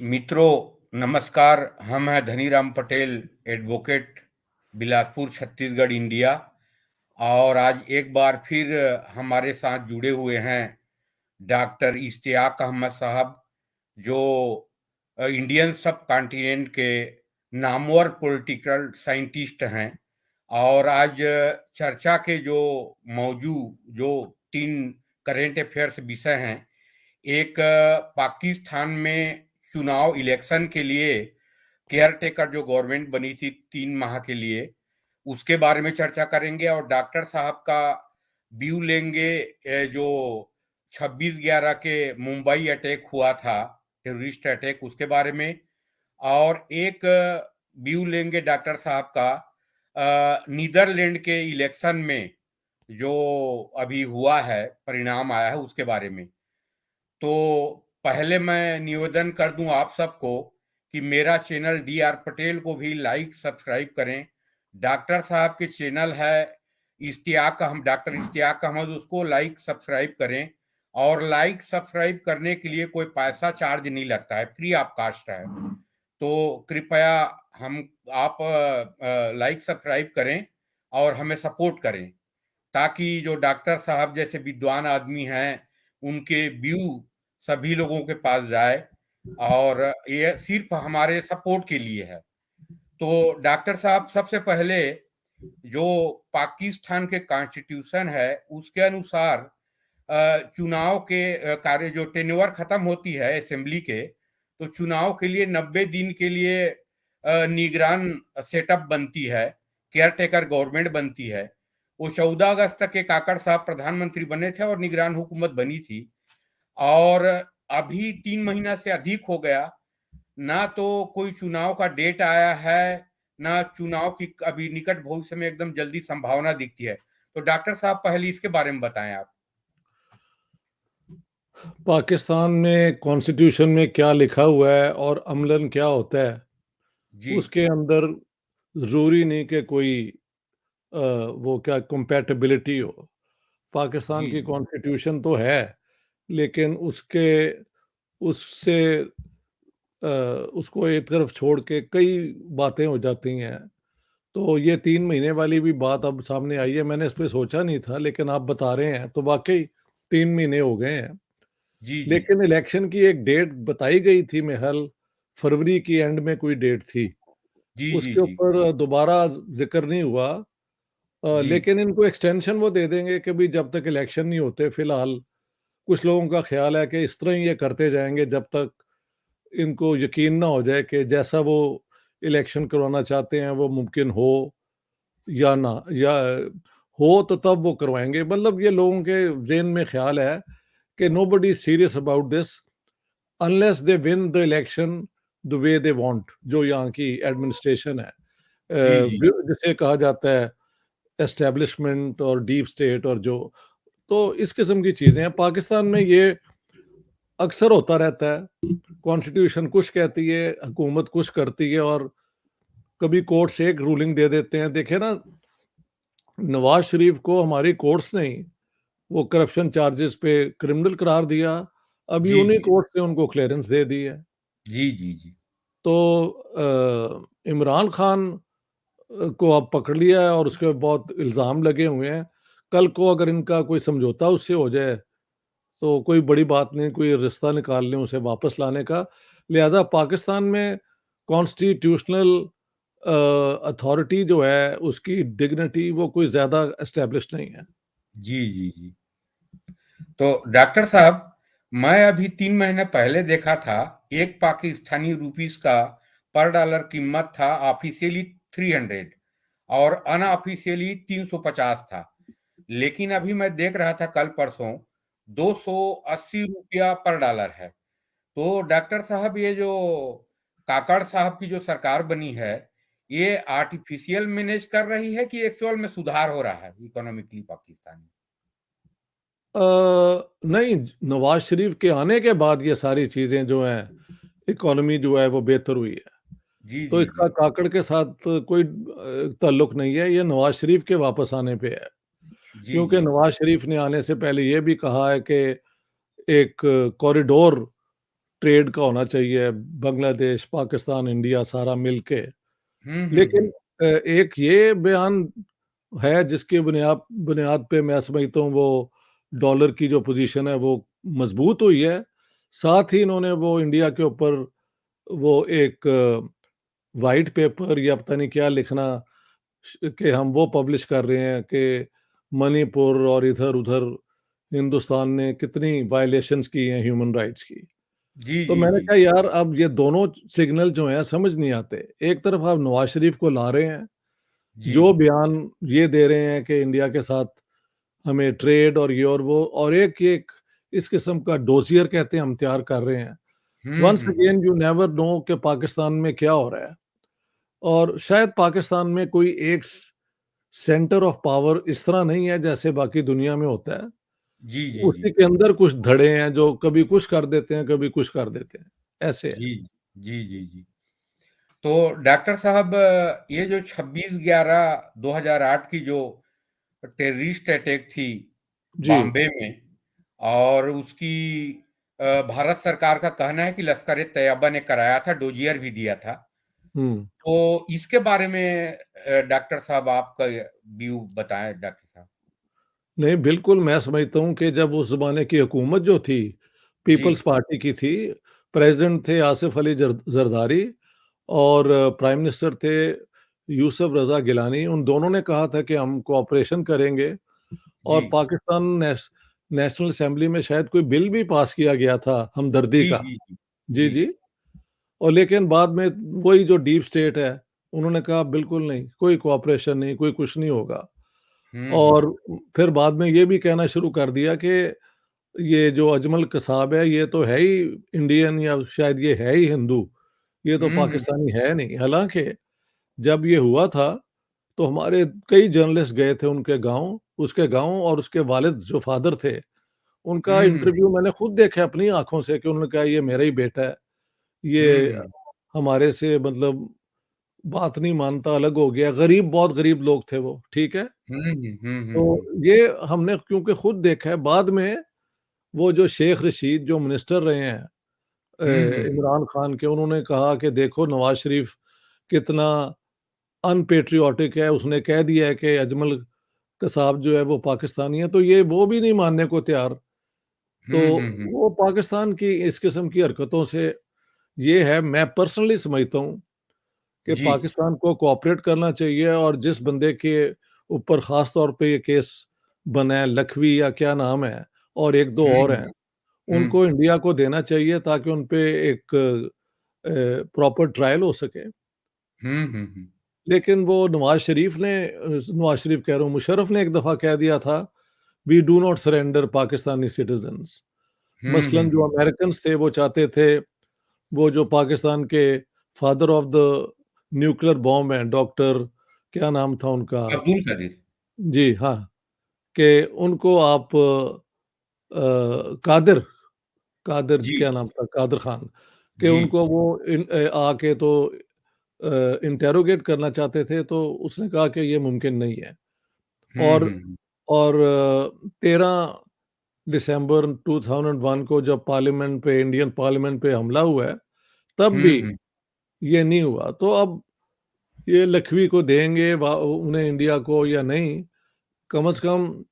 मित्रों नमस्कार। हम हैं धनीराम पटेल, एडवोकेट, बिलासपुर छत्तीसगढ़ इंडिया। और आज एक बार फिर हमारे साथ जुड़े हुए हैं डॉक्टर इश्तियाक अहमद साहब, जो इंडियन सब कॉन्टिनेंट के नामवर पॉलिटिकल साइंटिस्ट हैं। और आज चर्चा के जो जो 3 करेंट अफेयर्स विषय हैं। एक, पाकिस्तान में चुनाव इलेक्शन के लिए केयर टेकर जो गवर्नमेंट बनी थी 3 माह के लिए, उसके बारे में चर्चा करेंगे। और डॉक्टर साहब का व्यू लेंगे जो 26/11 के मुंबई अटैक हुआ था, टेररिस्ट अटैक, उसके बारे में। और एक व्यू लेंगे डॉक्टर साहब का नीदरलैंड के इलेक्शन में जो अभी हुआ है, परिणाम आया है, उसके बारे में। तो पहले मैं निवेदन कर दूं आप सबको कि मेरा चैनल DR पटेल को भी लाइक सब्सक्राइब करें। डॉक्टर साहब के चैनल है डॉक्टर इश्तियाक अहमद, उसको लाइक सब्सक्राइब करें। और लाइक सब्सक्राइब करने के लिए कोई पैसा चार्ज नहीं लगता है, फ्री ऑफ कास्ट है। तो कृपया हम आप लाइक सब्सक्राइब करें और हमें सपोर्ट करें, ताकि जो डॉक्टर साहब जैसे विद्वान आदमी हैं उनके व्यू सभी लोगों के पास जाए। और ये सिर्फ हमारे सपोर्ट के लिए है। तो डॉक्टर साहब, सबसे पहले जो पाकिस्तान के कॉन्स्टिट्यूशन है उसके अनुसार चुनाव के कार्य जो टेन्योर खत्म होती है असेंबली के, तो चुनाव के लिए 90 दिन के लिए निगरान सेटअप बनती है, केयर टेकर गवर्नमेंट बनती है। वो 14 अगस्त तक के काकड़ साहब प्रधानमंत्री बने थे और निगरान हुकूमत बनी थी। और अभी 3 महीना से अधिक हो गया, ना तो कोई चुनाव का डेट आया है, ना चुनाव की अभी निकट भविष्य में एकदम जल्दी संभावना दिखती है। तो डॉक्टर साहब पहले इसके बारे में बताएं आप। पाकिस्तान में कॉन्स्टिट्यूशन में क्या लिखा हुआ है और अमलन क्या होता है, जी उसके अंदर ज़रूरी नहीं कि कोई वो क्या कंपैटिबिलिटी हो। पाकिस्तान जी की जी कॉन्स्टिट्यूशन तो है, लेकिन उससे उसको एक तरफ छोड़ के कई बातें हो जाती हैं। तो ये 3 महीने वाली भी बात अब सामने आई है। मैंने इस पे सोचा नहीं था, लेकिन आप बता रहे हैं तो वाकई 3 महीने हो गए हैं। जी जी लेकिन इलेक्शन की एक डेट बताई गई थी, मेहल फरवरी की एंड में कोई डेट थी। जी जी उसके जी ऊपर दोबारा ज़िक्र नहीं हुआ। जी लेकिन इनको एक्सटेंशन वो दे देंगे कि भई जब तक इलेक्शन नहीं होते फिलहाल। कुछ लोगों का ख़्याल है कि इस तरह ही ये करते जाएँगे जब तक इनको यकीन ना हो जाए कि जैसा वो इलेक्शन करवाना चाहते हैं वो मुमकिन हो या ना, या हो तो तब वो करवाएँगे। मतलब ये लोगों के ज़हन में ख़्याल है कि nobody is serious about this unless they win the election the way they want. जो यहाँ की एडमिनिस्ट्रेशन है, जी जी जिसे कहा जाता है एस्टेब्लिशमेंट और डीप स्टेट, और जो तो इस किस्म की चीजें हैं पाकिस्तान में। ये अक्सर होता रहता है। कॉन्स्टिट्यूशन कुछ कहती है, हुकूमत कुछ करती है, और कभी कोर्ट्स एक रूलिंग दे देते हैं। देखे ना, नवाज शरीफ को हमारी कोर्ट्स ने ही वो करप्शन चार्जेस पे क्रिमिनल करार दिया। अभी जी उन्हीं जी कोर्ट से उनको क्लियरेंस दे दी है। जी जी जी तो इमरान खान को अब पकड़ लिया है और उसके बहुत इल्ज़ाम लगे हुए हैं। कल को अगर इनका कोई समझौता उससे हो जाए तो कोई बड़ी बात नहीं, कोई रिश्ता निकाल लें उसे वापस लाने का। लिहाज़ा पाकिस्तान में कॉन्स्टिट्यूशनल अथॉरिटी जो है, उसकी डिग्निटी वो कोई ज़्यादा एस्टेब्लिश नहीं है। जी जी जी। तो डॉक्टर साहब, मैं अभी 3 महीने पहले देखा था, एक पाकिस्तानी रुपीस का पर डॉलर कीमत था ऑफिशियली 300 और अनऑफिशियली 350 था। लेकिन अभी मैं देख रहा था कल परसों 280 रुपया पर डॉलर है। तो डॉक्टर साहब, ये जो काकड़ साहब की जो सरकार बनी है, ये आर्टिफिशियल मैनेज कर रही है कि एक्चुअल में सुधार हो रहा है इकोनॉमिकली पाकिस्तान में? नहीं, नवाज़ शरीफ के आने के बाद ये सारी चीज़ें जो हैं, इकॉनमी जो है वो बेहतर हुई है। जी तो जी इसका जी काकड़ के साथ कोई ताल्लुक नहीं है, ये नवाज़ शरीफ के वापस आने पे है। जी क्योंकि जी जी नवाज़ शरीफ ने आने से पहले ये भी कहा है कि एक कॉरिडोर ट्रेड का होना चाहिए, बांग्लादेश, पाकिस्तान, इंडिया सारा मिलके। हुँ, हुँ, लेकिन हुँ। एक ये बयान है जिसकी बुनियाद बुनियाद पे मैं समझता हूँ वो डॉलर की जो पोज़ीशन है वो मज़बूत हुई है। साथ ही इन्होंने वो इंडिया के ऊपर वो एक व्हाइट पेपर या पता नहीं क्या लिखना कि हम वो पब्लिश कर रहे हैं कि मणिपुर और इधर-उधर हिंदुस्तान ने कितनी वायलेशंस की हैं ह्यूमन राइट्स की। जी, तो जी, मैंने जी। कहा यार अब ये दोनों सिग्नल जो हैं समझ नहीं आते। एक तरफ आप नवाज़ शरीफ को ला रहे हैं, जी। जो बयान ये दे रहे हैं कि इंडिया के साथ हमें ट्रेड और ये और वो और एक इस किस्म का डोसियर कहते हैं हम तैयार कर रहे हैं। Hmm, once hmm, hmm. Again you never know कि पाकिस्तान में क्या हो रहा है और शायद पाकिस्तान में कोई एक सेंटर ऑफ पावर इस तरह नहीं है जैसे बाकी दुनिया में होता है। जी, जी, उसी जी। के अंदर कुछ धड़े हैं जो कभी कुछ कर देते हैं, कभी कुछ कर देते हैं। ऐसे है। जी, जी, जी, जी। तो डॉक्टर साहब ये जो 26/11/2008 की जो टेररिस्ट अटैक थी जी। बॉम्बे में और उसकी भारत सरकार का कहना है कि लश्कर-ए-तैयबा ने कराया था, डोजियर भी दिया था। हुँ। तो इसके बारे में डॉक्टर साहब आपका व्यू बताएँ डॉक्टर साहब? नहीं, बिल्कुल मैं समझता हूँ कि जब उस ज़माने की हुकूमत जो थी, जी, पीपल्स पार्टी की थी, प्रेज़िडेंट थे आसिफ़ अली ज़रदारी और प्राइम मिनिस्टर थे यूसुफ रज़ा गिलानी। उन दोनों ने कहा था कि हम कोऑपरेशन करेंगे जी। और पाकिस्तान नेशनल असेंबली में शायद कोई बिल भी पास किया गया था हमदर्दी जी, का। जी, जी। जी, जी। जी। और लेकिन बाद में वही जो डीप स्टेट है, उन्होंने कहा बिल्कुल नहीं, कोई कोऑपरेशन नहीं, कोई कुछ नहीं होगा। हुँ, हुँ। और फिर बाद में ये भी कहना शुरू कर दिया कि ये जो अजमल कसाब है, ये तो है ही इंडियन या शायद ये है ही हिंदू, ये तो हुँ, हुँ। पाकिस्तानी है नहीं। हालाँकि जब ये हुआ था, तो हमारे कई जर्नलिस्ट गए थे उनके गाँव, उसके गाँव और उसके वालिद जो फ़ादर थे, उनका हुँ, हुँ। इंटरव्यू मैंने खुद देखा अपनी आँखों से कि उन्होंने कहा ये मेरा ही बेटा है, हुँ, ये हुँ। हमारे से मतलब बात नहीं मानता, अलग हो गया। गरीब बहुत गरीब लोग थे वो, ठीक है? हुँ, हुँ, हुँ, तो हुँ, हुँ। ये हमने क्योंकि खुद देखा है, बाद में वो जो शेख रशीद जो मिनिस्टर रहे हैं हुँ, हुँ, हुँ। इमरान खान के, उन्होंने कहा कि देखो नवाज़ शरीफ कितना अनपैट्रियोटिक है, उसने कह दिया है कि अजमल कसाब जो है वो पाकिस्तानी है, तो ये वो भी नहीं मानने को तैयार। तो हुँ, हुँ, हुँ। वो पाकिस्तान की इस किस्म की हरकतों से ये है मैं पर्सनली समझता हूँ कि जी। पाकिस्तान को कोऑपरेट करना चाहिए और जिस बंदे के ऊपर ख़ास तौर पे ये केस बना है, लखवी या क्या नाम है और 1-2 हुँ, और हुँ। हैं, हुँ। उनको इंडिया को देना चाहिए ताकि उन पे एक प्रॉपर ट्रायल हो सके। हुँ, हुँ, हुँ। लेकिन वो नवाज़ शरीफ कह रहा हूँ, मुशर्रफ ने एक दफ़ा कह दिया था, we do not surrender Pakistani citizens. Hmm, hmm, मसलन जो हुँ। अमेरिकन्स थे वो चाहते थे, वो जो पाकिस्तान के father of the nuclear bomb हैं, डॉक्टर क्या नाम था उनका? अब्दुल कादिर। जी, हाँ, कि उनको आप कादिर कादिर जी। क्या नाम था? कादिर ख़ान, कि जी। उनको वो आके तो इंटेरोगेट करना चाहते थे, तो उसने कहा कि ये मुमकिन नहीं है। हुँ, और हुँ, हुँ। 13 दिसंबर 2001 को जब पार्लियामेंट पे इंडियन पार्लियामेंट पे हमला हुआ है, तब हुँ, भी हुँ। ये नहीं हुआ। तो अब ये लखवी को देंगे उन्हें इंडिया को या नहीं, कम से कम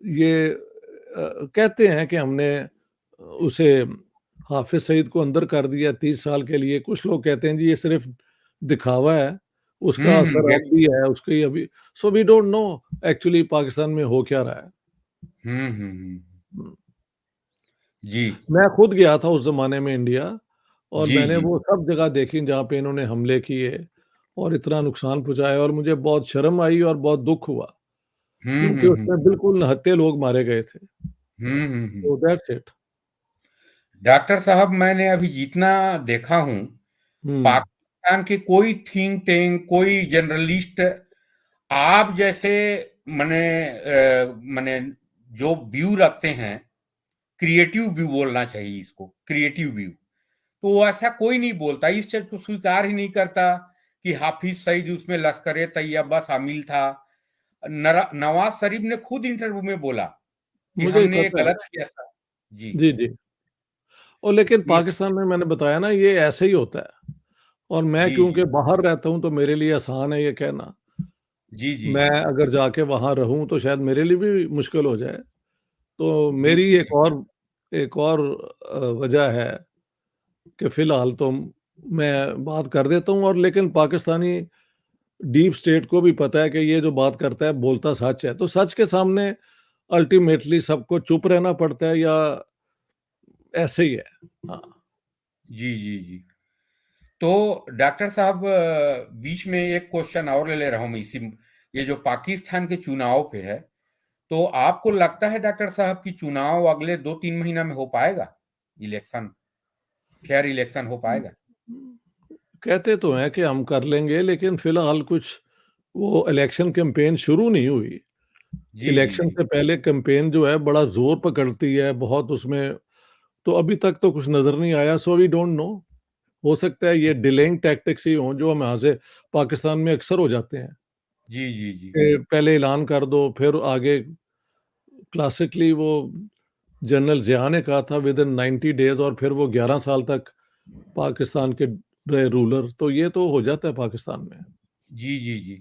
ये कहते हैं कि हमने उसे हाफ़िज़ सईद को अंदर कर दिया 30 साल के लिए। कुछ लोग कहते हैं जी ये सिर्फ़ दिखावा है, हुँ, उसका हुँ। असर अब यस। भी है, उसकी अभी so we don't know actually Pakistan में हो क्या रहा है। हुँ, हुँ, हुँ। हुँ। जी। मैं खुद गया था उस ज़माने में इंडिया और जी, मैंने जी। वो सब जगह देखी जहाँ पे इन्होंने हमले किए और इतना नुकसान पहुँचाया और मुझे बहुत शर्म आई और बहुत दुःख हुआ, हुँ, क्योंकि हुँ, हुँ। उसमें बिल्कुल निहत्थे लोग मारे गए थे। हुँ, हुँ, हुँ। तो दैट्स इट। डॉक्टर साहब मैंने अभी जितना देखा हूँ, हुँ। पाकिस्तान के कोई थिंक टैंक, कोई जर्नलिस्ट आप जैसे मने जो व्यू रखते हैं, क्रिएटिव व्यू बोलना चाहिए इसको, क्रिएटिव व्यू। तो वो ऐसा कोई नहीं बोलता, इस चीज़ को स्वीकार ही नहीं करता कि हाफिज़ सईद उसमें लश्कर-ए-तैयबा शामिल था। नवाज़ शरीफ ने खुद इंटरव्यू में बोला कि मुझे हमने ये पता है। गलत किया था। जी। जी, जी। और लेकिन इस पाकिस्तान में मैंने बताया ना ये ऐसे ही होता है और मैं जी, क्योंकि जी। बाहर रहता हूँ तो मेरे लिए आसान है ये कहना। जी, जी, मैं जी। अगर जाके वहाँ रहूँ तो शायद मेरे लिए भी मुश्किल हो जाए। तो मेरी बिल्कुल एक सही। और वजह है कि फ़िलहाल तो मैं बात कर देता हूँ और लेकिन पाकिस्तानी डीप स्टेट को भी पता है कि ये जो बात करता है बोलता सच है। तो सच के सामने अल्टीमेटली सबको चुप रहना पड़ता है या ऐसे ही है। हाँ। जी, जी, जी। तो डॉक्टर साहब बीच में एक क्वेश्चन और ले रहा हूँ मैं इसी ये जो पाकिस्तान के चुनाव पे है, तो आपको लगता है डॉक्टर साहब कि चुनाव अगले 2-3 महीना में हो पाएगा? इलेक्शन, फेयर इलेक्शन हो पाएगा? कहते तो हैं कि हम कर लेंगे लेकिन फ़िलहाल कुछ वो इलेक्शन कैंपेन शुरू नहीं हुई। जी, जी, इलेक्शन जी। से पहले कैंपेन जो है बड़ा ज़ोर पकड़ती है, बहुत उसमें तो अभी तक तो कुछ नज़र नहीं आया सो वी डोंट नो। हो सकता है ये डिलेइंग टैक्टिक्स ही हों जो हम यहाँ से पाकिस्तान में अक्सर हो जाते हैं, जी, जी, जी। कि पहले ऐलान कर दो फिर आगे क्लासिकली वो जनरल ज़िया ने कहा था विदिन 90 डेज़ और फिर वो 11 साल तक पाकिस्तान के रहे रूलर, तो ये तो हो जाता है पाकिस्तान में। जी, जी, जी।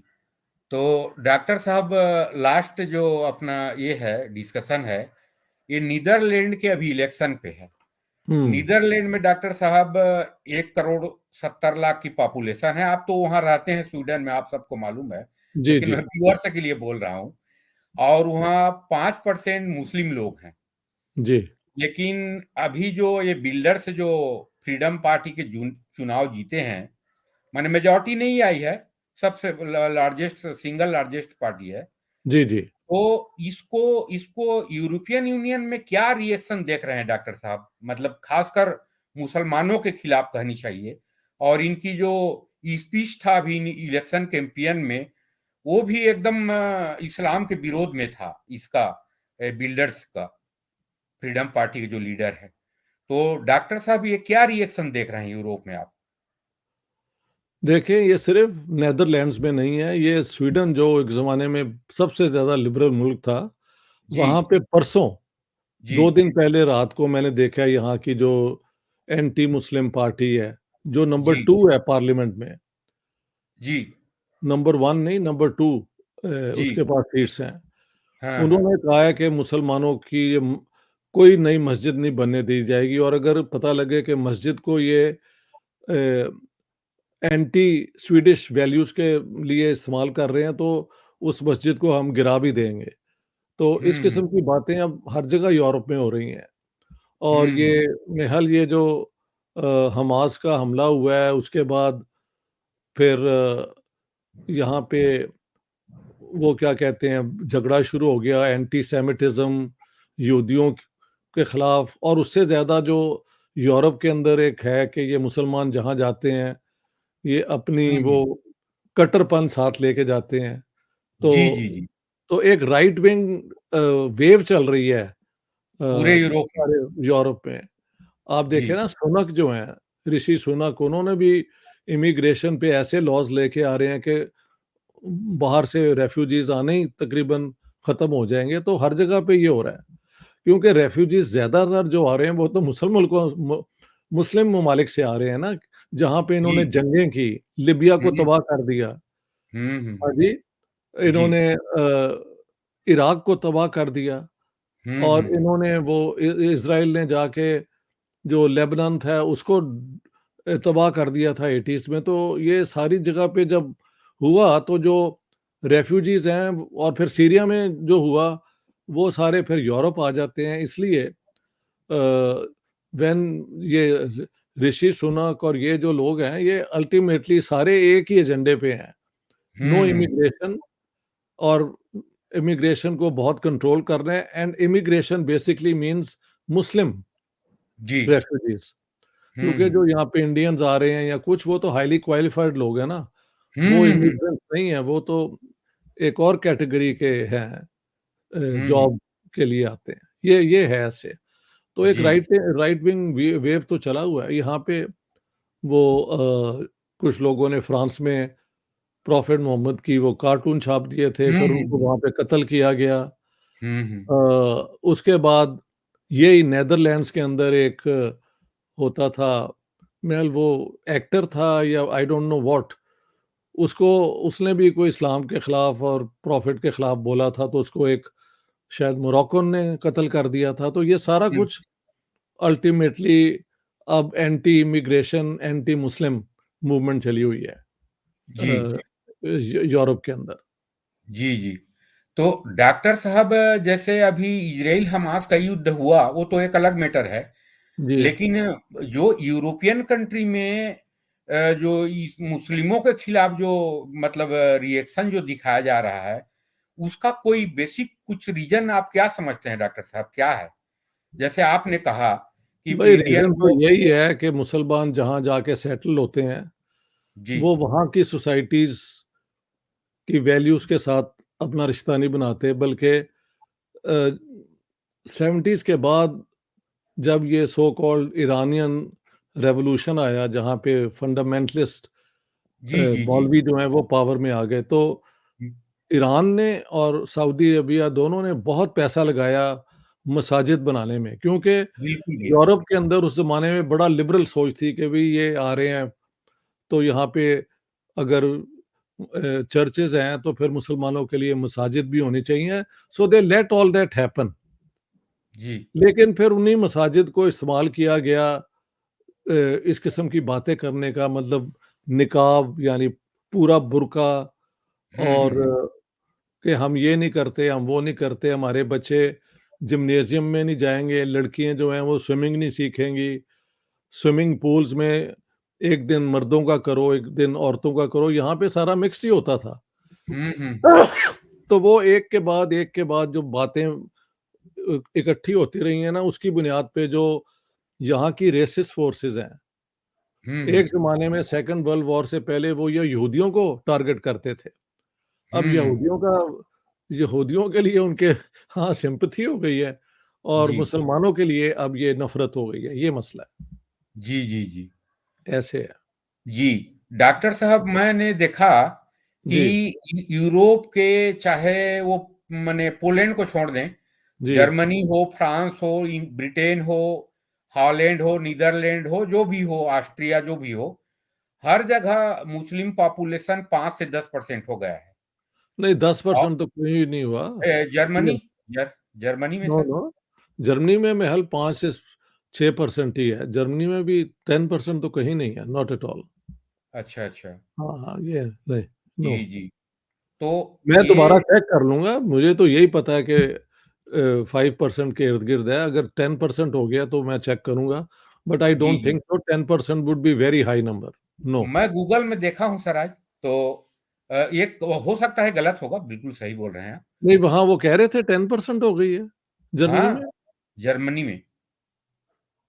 तो डॉक्टर साहब लास्ट जो अपना ये है डिस्कशन है, ये नीदरलैंड के अभी इलेक्शन पे है। हुँ। नीदरलैंड में डॉक्टर साहब 1 करोड़ 70 लाख की पॉपुलेशन है। आप तो वहाँ रहते हैं स्वीडन में, आप सबको मालूम है। जी, लेकिन जी। मैं व्यूअर्स के लिए बोल रहा हूँ। और वहाँ 5% मुस्लिम लोग हैं। जी। लेकिन अभी जो ये बिल्डर्स जो फ्रीडम पार्टी के चुनाव जीते हैं, माने मेजॉरिटी नहीं आई है, सबसे लार्जेस्ट सिंगल लार्जेस्ट पार्टी है। जी, जी। तो इसको इसको यूरोपियन यूनियन में क्या रिएक्शन देख रहे हैं डॉक्टर साहब? मतलब खासकर मुसलमानों के खिलाफ कहनी चाहिए। और इनकी जो स्पीच था अभी इलेक्शन कैंपेन में, वो भी एकदम इस्लाम के विरोध में था, इसका बिल्डर्स का, फ्रीडम पार्टी के जो लीडर है। तो डॉक्टर साहब ये क्या रिएक्शन देख रहे हैं यूरोप में आप? देखिए, ये सिर्फ़ नीदरलैंड्स में नहीं है, ये स्वीडन जो एक ज़माने में सबसे ज़्यादा लिबरल मुल्क था, जी, वहाँ पे परसों जी, 2 दिन पहले रात को मैंने देखा यहाँ की जो एंटी मुस्लिम पार्टी है, जो नंबर जी, 2 है पार्लियामेंट में, जी, नंबर 1 नहीं नंबर 2 जी। उसके पास सीट्स हैं। हाँ, हाँ। उन्होंने कहा है कि मुसलमानों की कोई नई मस्जिद नहीं बनने दी जाएगी और अगर पता लगे कि मस्जिद को ये अ, एंटी स्वीडिश वैल्यूज़ के लिए इस्तेमाल कर रहे हैं, तो उस मस्जिद को हम गिरा भी देंगे। तो इस हुँ, हुँ। किस्म की बातें अब हर जगह यूरोप में हो रही हैं और हुँ, ये हुँ। नेहल ये जो हमास का हमला हुआ है, उसके बाद फिर यहाँ पे वो क्या कहते हैं, झगड़ा शुरू हो गया एंटी-सेमिटिज़्म, यहूदियों के खिलाफ और उससे ज़्यादा जो यूरोप के अंदर एक है कि ये मुसलमान जहाँ जाते हैं, ये अपनी हुँ, वो हुँ। कट्टरपन साथ लेके जाते हैं। तो जी, जी, जी। तो एक राइट विंग वेव चल रही है पूरे यूरोप में। सारे यूरोप में। आप जी। देखिए ना सुनक जो हैं, ऋषि सुनक उन्होंने भी इमिग्रेशन पे ऐसे लॉज़ लेके आ रहे हैं कि बाहर से रेफ्यूजीज़ आने ही तकरीबन ख़त्म हो जाएँगे, तो हर जगह पे ये हो रहा है। क्योंकि रेफ्यूजीज़ ज़्यादातर जो आ रहे हैं, वो तो मुस्लिम ममालिक से आ रहे हैं ना, जहाँ पे जी, इन्होंने जी। जंगें की, लिबिया को हुँ, तबाह कर दिया। हुँ, हुँ, हाँ हुँ। जी, जी। इन्होंने इराक को तबाह कर दिया हुँ, और हुँ, हुँ। इन्होंने वो इज़राइल ने जाके जो लेबनान था उसको तबाह कर दिया था 80s में, तो ये सारी जगह पे जब हुआ तो जो रेफ्यूजीज़ हैं और फिर सीरिया में जो हुआ, वो सारे फिर यूरोप आ जाते हैं इसलिए व्हेन ये ऋषि सुनक और ये जो लोग हैं, ये अल्टीमेटली सारे एक ही एजेंडे पे हैं। No hmm, hmm. इमिग्रेशन और इमिग्रेशन को बहुत कंट्रोल कर रहे हैं and immigration basically means Muslim जी। रेफ्यूजीज़ हुँ, क्योंकि हुँ। जो यहाँ पे इंडियंस आ रहे हैं या कुछ वो तो हाइली क्वालिफाइड लोग हैं ना, वो हुँ, हुँ। इमिग्रेंट्स नहीं है, वो तो एक और कैटेगरी के हैं हुँ, हुँ। जॉब के लिए आते हैं। ये है ऐसे। तो एक जी। राइट विंग वेव तो चला हुआ है। यहाँ पे वो कुछ लोगों ने फ्रांस में प्रॉफेट मोहम्मद की वो कार्टून छाप दिए थे, हुँ, फिर हुँ, उनको हुँ। वहाँ पे कत्ल किया गया। हुँ, हुँ। उसके बाद यही नीदरलैंड्स के अंदर एक होता था, मेल वो एक्टर था या आई डोंट नो व्हाट, उसको उसने भी कोई इस्लाम के खिलाफ और प्रॉफिट के खिलाफ बोला था, तो उसको एक शायद मोरक्कन ने कत्ल कर दिया था। तो ये सारा हुँ, कुछ अल्टीमेटली अब anti immigration, anti Muslim movement चली हुई है जी, जी। यूरोप के अंदर। जी, जी। तो डॉक्टर साहब, जैसे अभी इज़राइल हमास का युद्ध हुआ, वो तो एक अलग मैटर है। जी। लेकिन जो यूरोपियन कंट्री में जो इस मुस्लिमों के खिलाफ जो मतलब रिएक्शन जो दिखाया जा रहा है, उसका कोई बेसिक कुछ रीज़न आप क्या समझते हैं डॉक्टर साहब, क्या है? जैसे आपने कहा कि भाई इंडियन रीज़न तो को यही है कि मुसलमान जहाँ जाके सेटल होते हैं, जी, वो वहाँ की सोसाइटीज़ की वैल्यूज़ के साथ अपना रिश्ता नहीं बनाते, बल्कि 70s के बाद जब ये सो कॉल्ड ईरानियन रेवोल्यूशन आया, जहाँ पे फंडामेंटलिस्ट जी, जी, जी। मौलवी जो हैं वो पावर में आ गए, तो हुँ, ईरान ने और सऊदी अरबिया दोनों ने बहुत पैसा लगाया मसाजिद बनाने में, क्योंकि बिल्कुल, बिल्कुल। यूरोप के अंदर उस ज़माने में बड़ा लिबरल सोच थी कि भई ये आ रहे हैं, तो यहाँ पे अगर चर्चेज़ हैं, तो फिर मुसलमानों के लिए मसाजिद भी होनी चाहिए, सो दे लेट ऑल दैट हैपन। जी। लेकिन फिर उन्हीं मसाजिद को इस्तेमाल किया गया इस किस्म की बातें करने का, मतलब निकाब यानी पूरा बुर्का, हुँ, हुँ, और हुँ। कि हम ये नहीं करते, हम वो नहीं करते, हमारे बच्चे जिम्नेज़ियम में नहीं जाएँगे, लड़कियाँ जो हैं वो स्विमिंग नहीं सीखेंगी, स्विमिंग पूल्स में एक दिन मर्दों का करो, एक दिन औरतों का करो, यहाँ पे सारा मिक्स्ड ही होता था। हुँ, हुँ, हुँ। तो वो एक के बाद जो बातें इकट्ठी होती रही हैं ना, उसकी बुनियाद पे जो यहाँ की रेसिस्ट फोर्सेज़ हैं, हुँ, एक हुँ। ज़माने में सेकंड वर्ल्ड वॉर से पहले वो ये यहूदियों को टारगेट करते थे। अब हुँ, हुँ, हुँ। यहूदियों के लिए उनके हाँ, सिम्पैथी हो गई है, और जी। मुसलमानों के लिए अब ये नफ़रत हो गई है, ये मसला जी, जी, जी। है, ऐसे है। जी, डॉक्टर साहब, मैंने देखा कि जी, यूरोप के, चाहे वो माने पोलैंड को छोड़ दें, जी। जर्मनी हो, फ्रांस हो, ब्रिटेन हो, हॉलैंड हो, नीदरलैंड हो, जो भी हो, ऑस्ट्रिया जो भी हो, हर जगह मुस्लिम पॉपुलेशन 5 से 10% हो गया है। नहीं, और 10% तो कहीं नहीं हुआ। जर्मनी, ये जर्मनी में नो, सर। नो, जर्मनी में महज़ 5 से 6% ही है। जर्मनी में भी 10% तो कहीं नहीं है, नॉट एट ऑल। अच्छा, अच्छा। हाँ, हाँ, ये नहीं, नो। जी, जी। तो मैं ये दोबारा चेक कर लूँगा, मुझे तो यही पता है कि 5% के इर्द-गिर्द है, अगर 10% हो गया तो मैं चेक करूँगा, बट आई जी, डोंट जी। Think so 10% would be very high number, no. मैं गूगल में देखा हूँ सर आज, तो एक हो सकता है गलत होगा, बिल्कुल सही बोल रहे हैं आप। नहीं, वहाँ वो कह रहे थे 10% हो गई है, जर्मनी में। हाँ, जर्मनी में।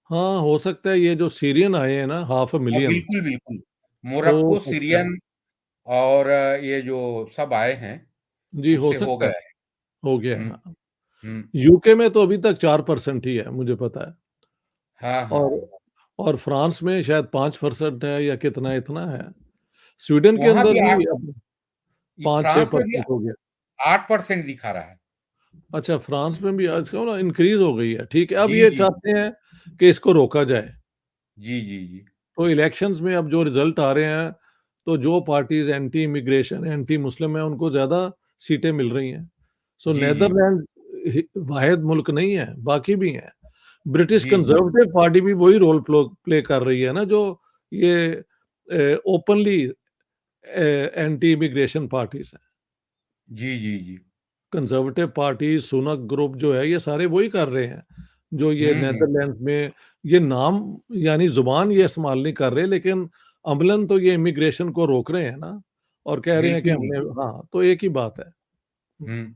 हाँ, हो सकता है, ये जो सीरियन आए हैं ना, हाफ अ हाँ, मिलियन, बिल्कुल, बिल्कुल। हो मोरक्को, सकता है। सीरियन और ये जो सब आए हैं, जी, हो उससे हो सकता है, गया है। हो गया है, हुँ, हाँ। हुँ। यूके में तो अभी तक 4% ही है, मुझे पता है, हाँ, हाँ, और हाँ। फ्रांस में शायद 5% है या कितना इतना है। स्वीडन के वहाँ अंदर भी भी अब फ्रांस में भी 5-6% हो गया। 8% दिखा रहा है। अच्छा, फ्रांस में भी आजकल ना इंक्रीज़ हो गई है, ठीक है। अब जी, ये जी। चाहते हैं कि इसको रोका जाए। जी, जी, जी। तो इलेक्शंस में अब जो रिज़ल्ट आ रहे हैं, तो जो parties anti immigration, anti Muslim हैं, उनको ज़्यादा सीटें मिल रही हैं। सो जी, जी। नीदरलैंड वाहिद मुल्क नहीं है, बाकी भी हैं। ब्रिटिश जी, जी। कंज़र्वेटिव पार्टी भी वही रोल प्ले कर रही है ना, जो ये ओपनली एंटी इमिग्रेशन पार्टीज़ हैं। जी, जी, जी। कंज़र्वेटिव पार्टी, सुनक ग्रुप जो है, ये सारे वही कर रहे हैं, जो ये हुँ, हुँ। नीदरलैंड्स में ये नाम यानी ज़ुबान ये इस्तेमाल नहीं कर रहे, लेकिन अमलन तो ये इमिग्रेशन को रोक रहे हैं ना, और कह रहे हैं कि बिल्कुल, हमने बिल्कुल। हाँ, तो एक ही बात है। हुँ, हुँ।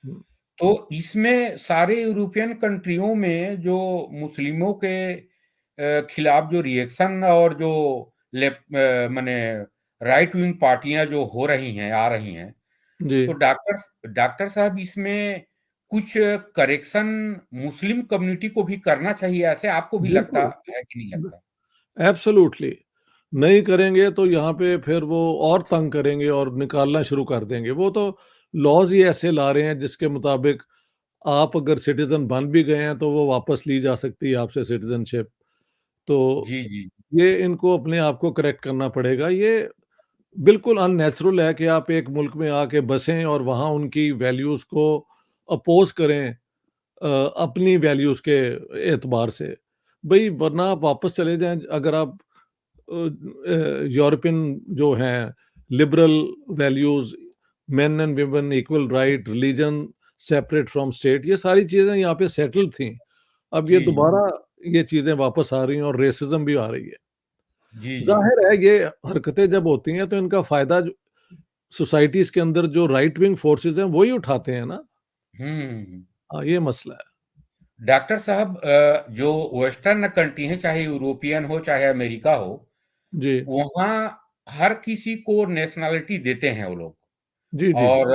हुँ। तो इसमें सारे यूरोपियन कंट्रियों में जो मुस्लिमों के खिलाफ जो रिएक्शन और जो माने राइट विंग पार्टियां जो हो रही हैं, आ रही हैं, जी, तो डॉक्टर साहब, इसमें कुछ करेक्शन मुस्लिम कम्युनिटी को भी करना चाहिए, ऐसे आपको भी लगता बिल्कुल, है कि नहीं ब लगता? एब्सोल्यूटली। नहीं करेंगे तो यहाँ पे फिर वो और तंग करेंगे और निकालना शुरू कर देंगे। वो तो लॉज़ ही ऐसे ला रहे हैं जिसके मुताबिक आप अगर सिटिज़न बन भी गए हैं, तो वो वापस ली जा सकती है आपसे सिटिज़नशिप। तो जी, जी। ये इनको अपने आप को करेक्ट करना पड़ेगा। ये बिल्कुल अननेचुरल है कि आप एक मुल्क में आके बसें और वहाँ उनकी वैल्यूज़ को अपोज़ करें अपनी वैल्यूज़ के एतबार से। भई वरना आप वापस चले जाएँ अगर आप यूरोपियन जो हैं liberal values, main and women equal right, religion separate from state, ये सारी चीज़ें यहाँ पे सेटल्ड थी। अब ये जी, जी। दोबारा ये चीज़ें वापस आ रही हैं और रेसिज़्म भी आ रही है। जी, जी। ज़ाहिर है ये हरकतें जब होती हैं तो इनका फ़ायदा ज सोसाइटीज़ के अंदर जो राइट विंग फोर्सेज़ हैं वो ही उठाते हैं ना। हुँ। हाँ, ये मसला है। डॉक्टर साहब जो वेस्टर्न कंट्री हैं, चाहे यूरोपियन हो, चाहे अमेरिका हो, जी। वहाँ हर किसी को नेशनैलिटी देते हैं वो लोग। जी, जी। और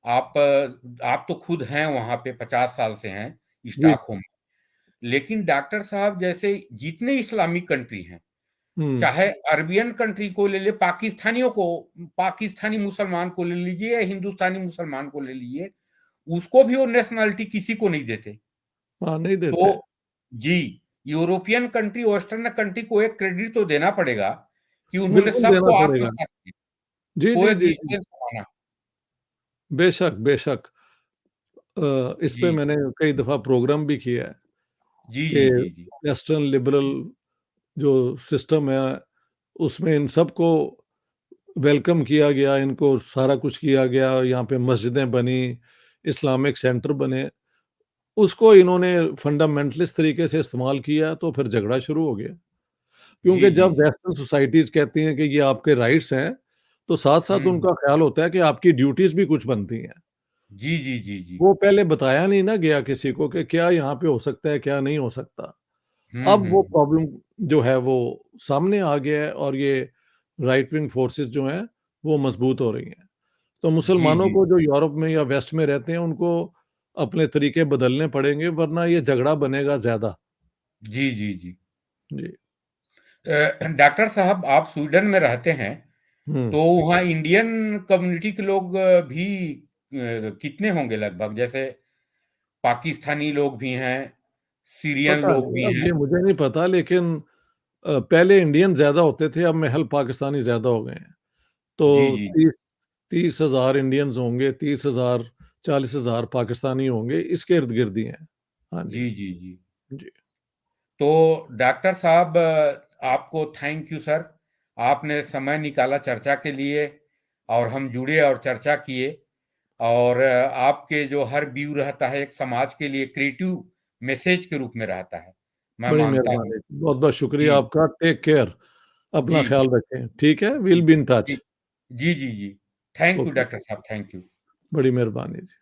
आप तो खुद हैं वहाँ पे 50 साल से हैं जी। स्टॉकहोम में। लेकिन डॉक्टर साहब जैसे जितने इस्लामिक कंट्री हैं, हुँ। चाहे अरबियन कंट्री को ले ले, पाकिस्तानियों को पाकिस्तानी मुसलमान को ले लीजिए या हिंदुस्तानी मुसलमान को ले लीजिए, उसको भी वो नेशनैलिटी किसी को नहीं देते। हाँ, नहीं तो देते। जी, यूरोपियन कंट्री, वेस्टर्न कंट्री को एक क्रेडिट तो देना पड़ेगा कि उन्होंने बिल्कुल देना सबको पड़ेगा। आत्मसात किया, जी, जी, जी, जी। कोएक्जिस्टेंस को माना। बेशक, बेशक। इस पे जी, मैंने कई दफ़ा प्रोग्राम भी किया है जी, कि जी, जी, जी। वेस्टर्न लिबरल जो सिस्टम है, उसमें इन सबको वेलकम किया गया, इनको सारा कुछ किया गया, यहाँ पे मस्जिदें बनी, इस्लामिक सेंटर बने। उसको इन्होंने फंडामेंटलिस्ट तरीके से इस्तेमाल किया, तो फिर झगड़ा शुरू हो गया। जी, क्योंकि जी, जब जी। वेस्टर्न सोसाइटीज़ कहती हैं कि ये आपके राइट्स हैं, तो साथ-साथ हुँ। उनका ख़्याल होता है कि आपकी ड्यूटीज़ भी कुछ बनती हैं। जी, जी, जी, जी। वो पहले बताया नहीं ना गया किसी को कि क्या यहाँ पे हो सकता है, क्या नहीं हो सकता। हुँ, अब वो हुँ। प्रॉब्लम जो है वो सामने आ गया है और ये राइट विंग फोर्सेस जो हैं, वो मज़बूत हो रही हैं। तो जी, मुसलमानों जी। को जो यूरोप में या वेस्ट में रहते हैं, उनको अपने तरीके बदलने पड़ेंगे, वरना ये झगड़ा बनेगा ज़्यादा। जी, जी, जी। जी। डॉक्टर साहब आप स्वीडन में रहते हैं, हुँ। तो वहाँ इंडियन कम्युनिटी के लोग भी कितने होंगे लगभग? जैसे पाकिस्तानी लोग भी हैं, सीरियन पता लोग नहीं, भी अब हैं। ये मुझे नहीं पता, लेकिन पहले इंडियन ज़्यादा होते थे, अब महज़ पाकिस्तानी ज़्यादा हो गए हैं। तो जी, जी। 30,000 इंडियंस होंगे, 30,000 40,000 पाकिस्तानी होंगे, इसके इर्द-गिर्द ही हैं। हाँ जी। जी, जी, जी। जी। तो डॉक्टर साहब आपको थैंक यू सर। आपने समय निकाला चर्चा के लिए और हम जुड़े और चर्चा किए और आपके जो हर व्यू रहता है एक समाज के लिए क्रिएटिव मैसेज के रूप में रहता है, मैं बड़ी मानता हूँ। मेहरबानी। बहुत-बहुत शुक्रिया जी, आपका। Take care. अपना जी, ख़्याल रखें। ठीक है? जी, विल बी इन जी, टच। जी, जी, जी। Thank you okay. डॉक्टर साहब, थैंक यू। बड़ी मेहरबानी जी।